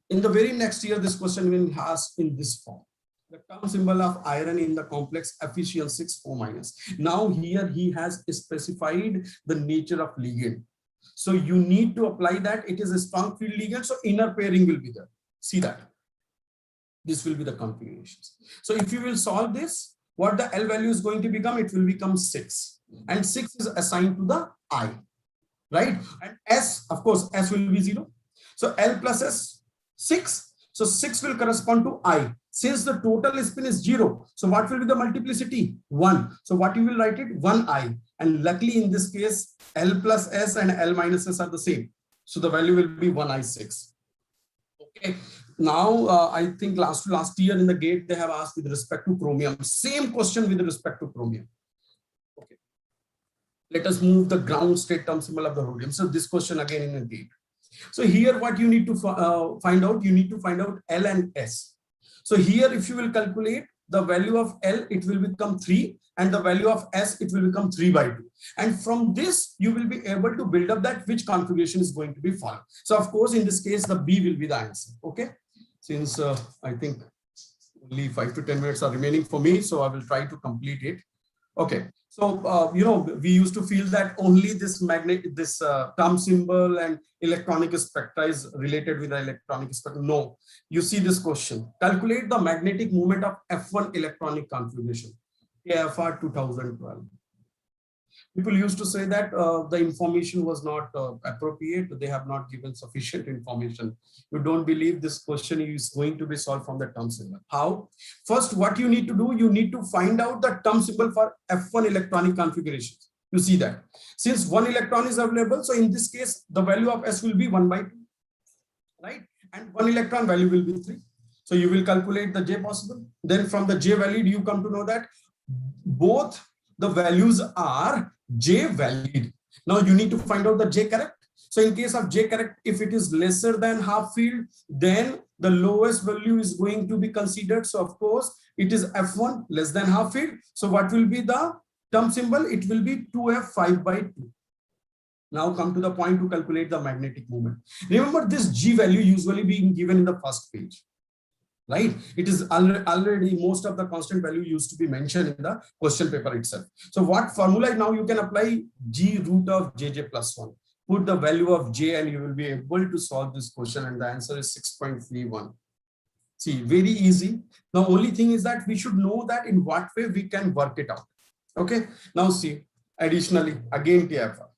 in the very next year, this question will be asked in this form. The term symbol of iron in the complex Fe6O-. Now here he has specified the nature of ligand. So you need to apply that. It is a strong field ligand. So inner pairing will be there. See that. This will be the configurations. So if you will solve this, what the L value is going to become? It will become 6. And 6 is assigned to the I. Right? And S, of course, S will be 0. So L plus S, 6. So 6 will correspond to I. Since the total spin is 0, so what will be the multiplicity? 1. So what you will write it? 1I. And luckily in this case, L plus S and L minus S are the same. So the value will be 1I6. Okay. Now, I think last year in the gate, they have asked with respect to chromium. Same question with respect to chromium. Okay. Let us move the ground state term symbol of the rhodium. So this question again in the gate. So here what you need to find out, you need to find out L and S. So here if you will calculate the value of L, it will become 3, and the value of S, it will become 3/2. And from this, you will be able to build up that which configuration is going to be followed. So of course, in this case, the B will be the answer. Okay. Since I think only 5 to 10 minutes are remaining for me, so I will try to complete it. Okay. So, we used to feel that only this term symbol and electronic spectra is related with the electronic spectra. No, you see this question. Calculate the magnetic moment of F1 electronic configuration, AFR 2012. People used to say that the information was not appropriate. They have not given sufficient information. You don't believe this question is going to be solved from the term symbol. How? First, what you need to do, you need to find out the term symbol for F1 electronic configurations. You see that. Since 1 electron is available, so in this case, the value of S will be 1/2, right? And 1 electron value will be 3. So you will calculate the J possible. Then from the J valid, you come to know that both the values are J valid. Now you need to find out the J correct. So in case of J correct, if it is lesser than half filled, then the lowest value is going to be considered. So of course, it is F1 less than half filled. So what will be the term symbol? It will be 2F 5/2. Now come to the point to calculate the magnetic moment. Remember this G value usually being given in the first page. Right? It is already most of the constant value used to be mentioned in the question paper itself. So what formula now you can apply? G root of JJ plus 1. Put the value of J and you will be able to solve this question, and the answer is 6.31. See, very easy. The only thing is that we should know that in what way we can work it out. Okay. Now see, additionally, again TFR.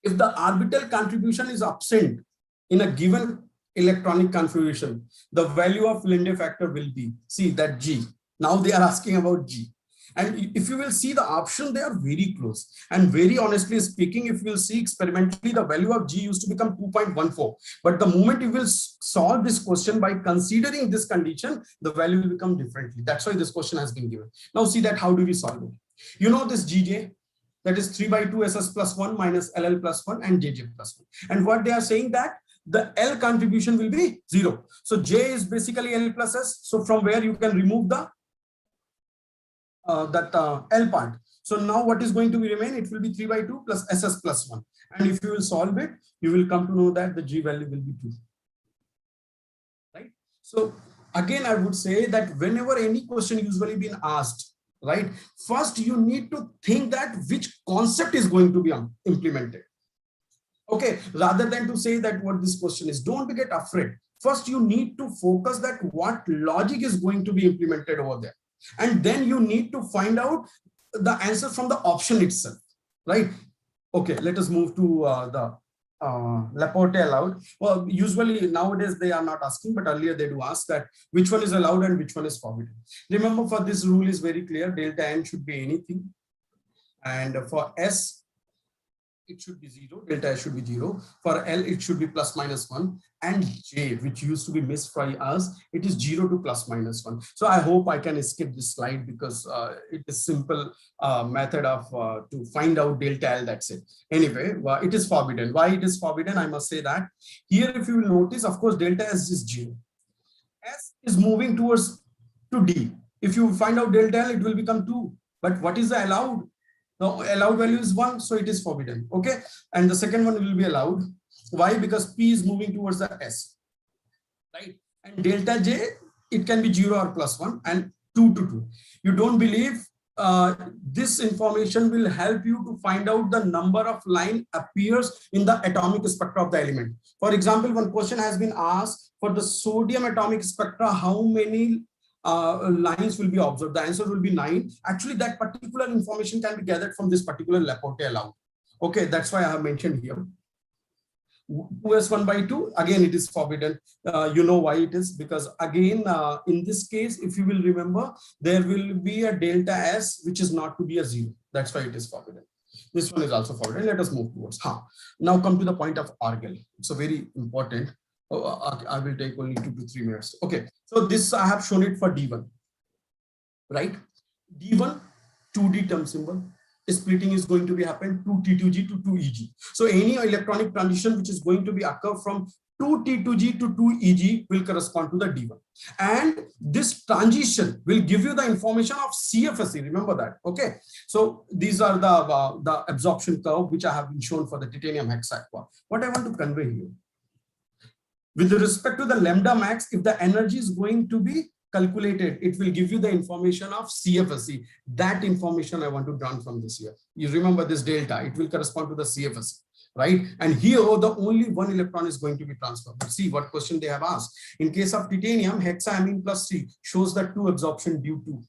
If the orbital contribution is absent in a given electronic configuration, the value of Linde factor will be, see that G. Now they are asking about G. And if you will see the option, they are very close. And very honestly speaking, if you will see experimentally, the value of G used to become 2.14. But the moment you will solve this question by considering this condition, the value will become differently. That's why this question has been given. Now see that how do we solve it? You know this GJ, that is 3/2 SS plus 1 minus LL plus 1 and JJ plus 1. And what they are saying that the L contribution will be 0. So J is basically L plus S. So from where you can remove the L part. So now what is going to be remain? It will be 3/2 plus SS plus 1. And if you will solve it, you will come to know that the G value will be 2. Right? So again, I would say that whenever any question usually been asked, right, first you need to think that which concept is going to be implemented. Okay, rather than to say that what this question is, don't get afraid. First, you need to focus that what logic is going to be implemented over there. And then you need to find out the answer from the option itself, right? Okay, let us move to the Laporte allowed. Well, usually nowadays they are not asking, but earlier they do ask that which one is allowed and which one is forbidden. Remember, for this rule is very clear, delta n should be anything. And for S, it should be 0, delta S should be 0. For L, it should be plus minus 1. And J, which used to be missed by us, it is 0 to plus minus 1. So I hope I can skip this slide because it is simple method of to find out delta L, that's it. Anyway, it is forbidden. Why it is forbidden? I must say that here, if you will notice, of course, delta S is 0. S is moving towards to D. If you find out delta L, it will become 2. But what is the allowed? The allowed value is 1, so it is forbidden. Okay, and the second one will be allowed. Why? Because P is moving towards the S, right? And delta J, it can be 0 or plus 1 and 2 to 2. You don't believe this information will help you to find out the number of line appears in the atomic spectra of the element. For example, one question has been asked for the sodium atomic spectra, how many lines will be observed? The answer will be 9. Actually, that particular information can be gathered from this particular Laporte allowed. Okay, that's why I have mentioned here. 2s1 by 2, again it is forbidden. You know why it is? Because again, in this case, if you will remember, there will be a delta S which is not to be a 0. That's why it is forbidden. This one is also forbidden. Let us move towards. Now come to the point of Argel. It's a very important. I will take only 2 to 3 minutes. Okay, so this I have shown it for D1, right? D1, 2D term symbol. Splitting is going to be happen 2T2G to 2EG. So any electronic transition which is going to be occur from 2T2G to 2EG will correspond to the D1. And this transition will give you the information of CFSE. Remember that. Okay. So these are the absorption curve which I have been shown for the titanium hexaqua. What I want to convey here, with respect to the lambda max, if the energy is going to be calculated, it will give you the information of CFSE. That information I want to draw from this here. You remember this delta, it will correspond to the CFSE, right? And here the only one electron is going to be transferred. See what question they have asked. In case of titanium, hexaamine plus 3 shows the 2 absorption due to.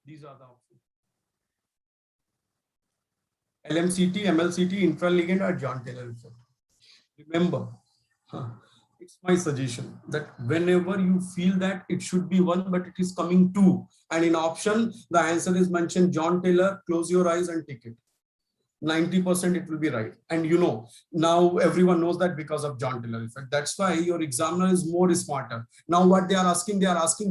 These are the options. LMCT, MLCT, intraligand, or Jahn-Taylor effect. Remember, it's my suggestion that whenever you feel that it should be 1, but it is coming 2, and in option, the answer is mentioned Jahn-Taylor, close your eyes and take it. 90% it will be right. And you know, now everyone knows that because of Jahn-Taylor effect. That's why your examiner is more smarter. Now what they are asking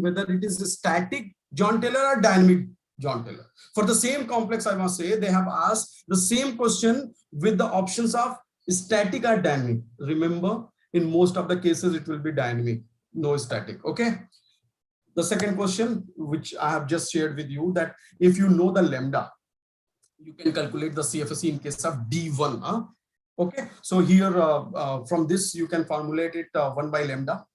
whether it is a static Jahn-Taylor or dynamic Jahn-Taylor. For the same complex, I must say, they have asked the same question with the options of static or dynamic. Remember, in most of the cases, it will be dynamic, no static. Okay. The second question, which I have just shared with you, that if you know the lambda, you can calculate the CFSE in case of D1. Okay. So here, from this, you can formulate it 1 by lambda.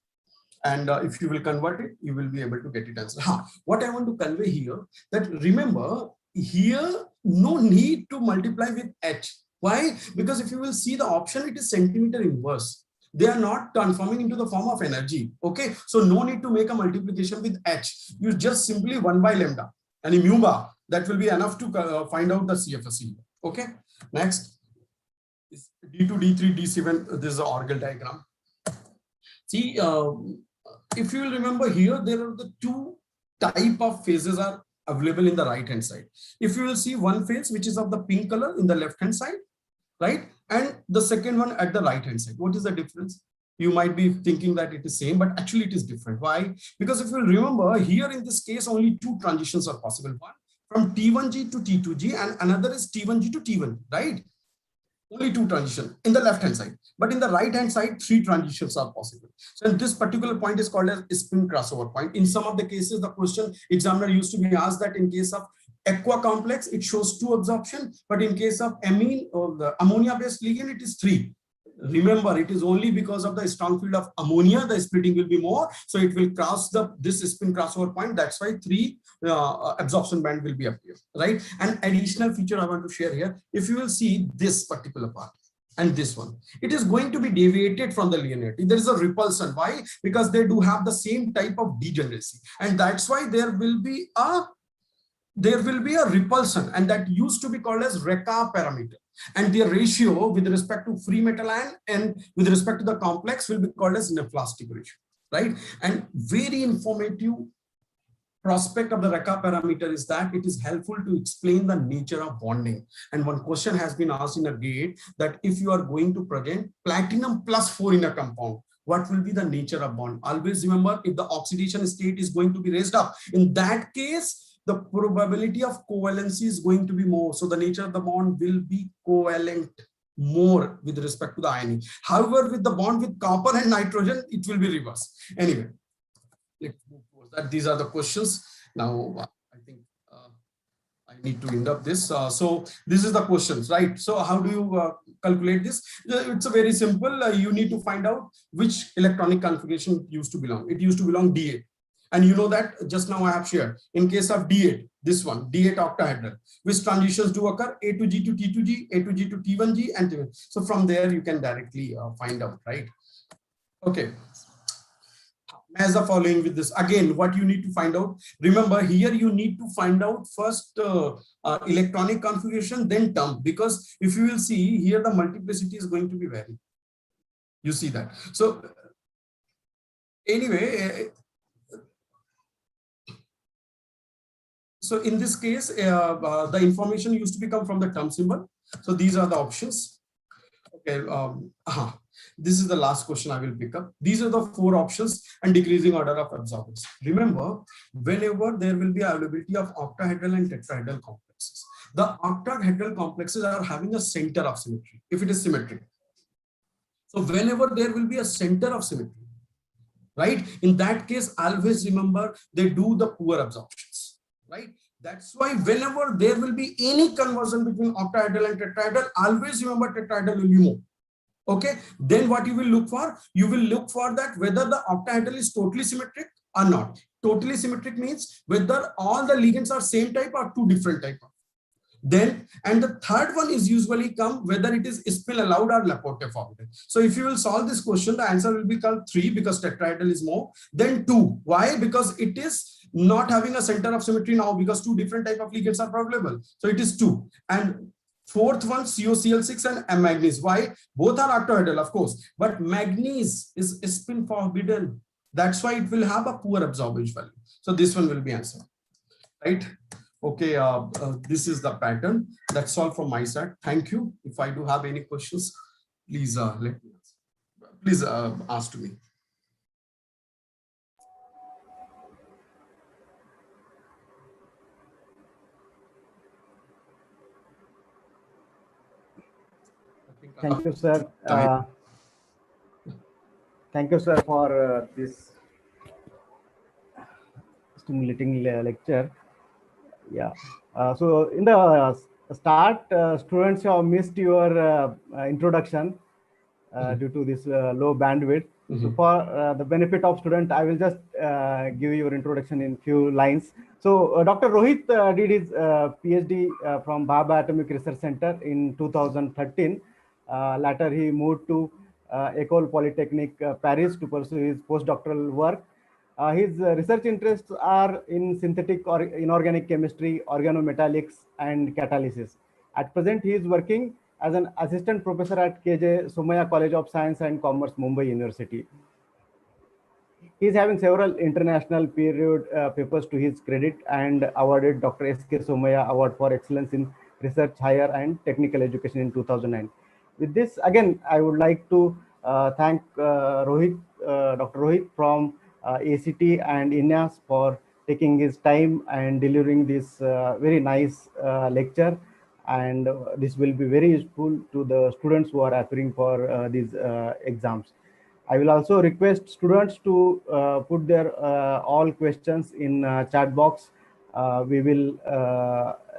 And if you will convert it, you will be able to get it answer. What I want to convey here, that remember, here, no need to multiply with H. Why? Because if you will see the option, it is centimeter inverse. They are not transforming into the form of energy. Okay, so no need to make a multiplication with H. You just simply 1 by lambda and mu bar. That will be enough to find out the CFSE. Okay, next is D2, D3, D7. This is the Argel diagram. See, if you will remember here, there are the 2 type of phases are available in the right hand side. If you will see one phase which is of the pink color in the left hand side, right? And the second one at the right hand side. What is the difference? You might be thinking that it is same, but actually it is different. Why? Because if you remember here in this case, only 2 transitions are possible. One from T1G to T2G and another is T1G to T1, right? Only 2 transitions in the left hand side, but in the right hand side, 3 transitions are possible. So this particular point is called as spin crossover point. In some of the cases, the question examiner used to be asked that in case of aqua complex, it shows 2 absorption, but in case of amine or the ammonia based ligand, it is 3. Remember, it is only because of the strong field of ammonia, the splitting will be more. So it will cross this spin crossover point. That's why 3 absorption band will be appear, right? An additional feature I want to share here. If you will see this particular part, and this one, it is going to be deviated from the linearity. There is a repulsion. Why? Because they do have the same type of degeneracy, and that's why there will be a repulsion, and that used to be called as Recca parameter, and their ratio with respect to free metal ion and with respect to the complex will be called as nephelastic ratio, right? And very informative prospect of the Recca parameter is that it is helpful to explain the nature of bonding. And one question has been asked in a gate that if you are going to present platinum +4 in a compound, what will be the nature of bond? Always remember, if the oxidation state is going to be raised up, in that case, the probability of covalency is going to be more. So the nature of the bond will be covalent more with respect to the ion. However, with the bond with copper and nitrogen, it will be reverse. Anyway, let's move towards that. These are the questions. Now, I think I need to end up this. So this is the questions, right? So how do you calculate this? It's a very simple. You need to find out which electronic configuration it used to belong. It used to belong D8. And you know that just now I have shared. In case of D8, this one, D8 octahedral, which transitions do occur, A to G to T to G, A to G to T1G, and T1. So from there, you can directly find out, right? Okay. As a following with this, again, what you need to find out, remember here you need to find out first electronic configuration, then term, because if you will see here, the multiplicity is going to be varied. You see that. So anyway, so in this case, the information used to become from the term symbol. So these are the options. Okay. This is the last question I will pick up. These are the 4 options and decreasing order of absorbance. Remember, whenever there will be availability of octahedral and tetrahedral complexes, the octahedral complexes are having a center of symmetry if it is symmetric. So whenever there will be a center of symmetry, right, in that case, always remember they do the poor absorptions, right? That's why whenever there will be any conversion between octahedral and tetrahedral, always remember tetrahedral will be more. Okay, then what you will look for? You will look for that whether the octahedral is totally symmetric or not. Totally symmetric means whether all the ligands are same type or 2 different type. Then, and the third one is usually come whether it is spin allowed or Laporte forbidden. So if you will solve this question, the answer will be called 3 because tetrahedral is more. Then 2. Why? Because it is not having a center of symmetry now because 2 different type of ligands are available. So it is 2. And fourth one, COCl6 and manganese. Why? Both are octahedral, of course, but manganese is spin forbidden. That's why it will have a poor absorbance value. So this one will be answered, right? Okay, this is the pattern. That's all from my side. Thank you. If I do have any questions, please let me ask. Please ask to me. Thank you, sir. Thank you, sir, for this stimulating lecture. Yeah. So in the start, students have missed your introduction due to this low bandwidth. So for the benefit of student, I will just give your introduction in few lines. So Dr. Rohit did his PhD from Bhabha Atomic Research Center in 2013. Later, he moved to École Polytechnique Paris to pursue his postdoctoral work. His research interests are in synthetic or inorganic chemistry, organometallics, and catalysis. At present, he is working as an assistant professor at KJ Somaiya College of Science and Commerce, Mumbai University. He is having several international peer-reviewed papers to his credit and awarded Dr. S.K. Somaiya Award for Excellence in Research, Higher and Technical Education in 2009. With this, again, I would like to thank Rohit, Dr. Rohit from ACT and INEAS for taking his time and delivering this very nice lecture. And this will be very useful to the students who are appearing for these exams. I will also request students to put their all questions in chat box. We will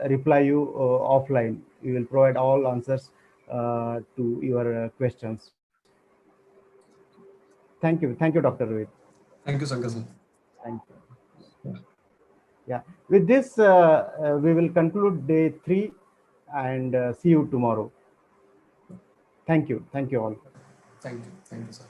reply you offline. We will provide all answers to your questions. Thank you, Dr. Rohit. Thank you, Sankar. Thank you. Yeah, with this, we will conclude day 3 and see you tomorrow. Thank you all. Thank you, sir.